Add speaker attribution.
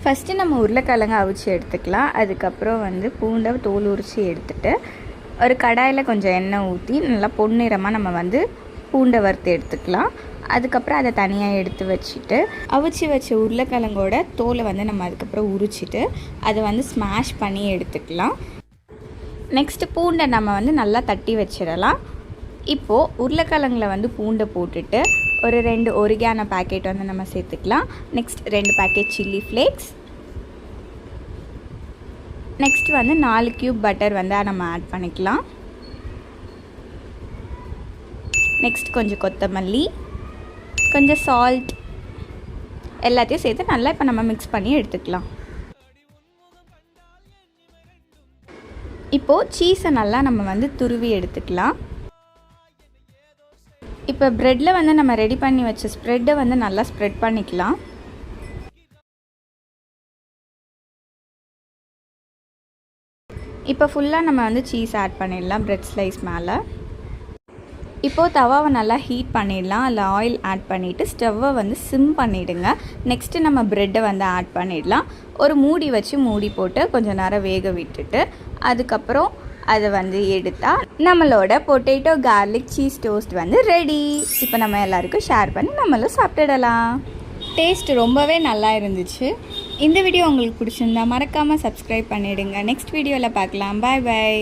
Speaker 1: First நம்ம உருளைக்கிழங்கு அவிச்சு எடுத்துக்கலாம். அதுக்கப்புறம் வந்து பூண்டை தோல் உரித்து எடுத்துகிட்டு ஒரு கடாயில் கொஞ்சம் எண்ணெய் ஊற்றி நல்லா பொன்னிறமாக நம்ம வந்து பூண்டை வறுத்து எடுத்துக்கலாம். அதுக்கப்புறம் அதை தனியாக எடுத்து வச்சுட்டு அவிச்சு வச்ச உருளைக்கிழங்கோட தோலை வந்து நம்ம அதுக்கப்புறம் உரிச்சிட்டு அதை வந்து ஸ்மாஷ் பண்ணி எடுத்துக்கலாம். நெக்ஸ்ட்டு பூண்டை நம்ம வந்து நல்லா தட்டி வச்சிடலாம். இப்போது உருளைக்கிழங்கில் வந்து பூண்டை போட்டுட்டு ஒரு 2 ஒரிகானோ பேக்கெட் வந்து நம்ம சேர்த்துக்கலாம். Next 2 packet chilli flakes, next வந்து 4 கியூப் பட்டர் வந்து நம்ம ஆட் பண்ணிக்கலாம். நெக்ஸ்ட் கொஞ்சம் கொத்தமல்லி, கொஞ்சம் சால்ட் எல்லாத்தையும் சேர்த்து நல்லா இப்போ நம்ம மிக்ஸ் பண்ணி எடுத்துக்கலாம். இப்போது சீஸை நல்லா நம்ம வந்து துருவி எடுத்துக்கலாம். இப்போ ப்ரெட்டில் வந்து நம்ம ரெடி பண்ணி வச்ச ஸ்ப்ரெட்டை வந்து நல்லா ஸ்ப்ரெட் பண்ணிக்கலாம். இப்போ ஃபுல்லாக நம்ம வந்து சீஸ் ஆட் பண்ணிடலாம் ப்ரெட் ஸ்லைஸ் மேலே. இப்போது தவாவை நல்லா ஹீட் பண்ணிடலாம். அதில் ஆயில் ஆட் பண்ணிவிட்டு ஸ்டவ்வை வந்து சிம் பண்ணிவிடுங்க. நெக்ஸ்ட்டு நம்ம ப்ரெட்டை வந்து ஆட் பண்ணிடலாம். ஒரு மூடி வச்சு மூடி போட்டு கொஞ்சம் நேரம் வேக விட்டுட்டு அதுக்கப்புறம் அதை வந்து எடுத்தால் நம்மளோட பொட்டேட்டோ கார்லிக் சீஸ் டோஸ்ட் வந்து ரெடி. இப்போ நம்ம எல்லாருக்கும் ஷேர் பண்ணி நம்மளும் சாப்பிட்டுடலாம். டேஸ்ட் ரொம்பவே நல்லா இருந்துச்சு. இந்த வீடியோ உங்களுக்கு பிடிச்சிருந்தா மறக்காமல் சப்ஸ்கிரைப் பண்ணிவிடுங்க. நெக்ஸ்ட் வீடியோவில் பார்க்கலாம். பாய் பாய்.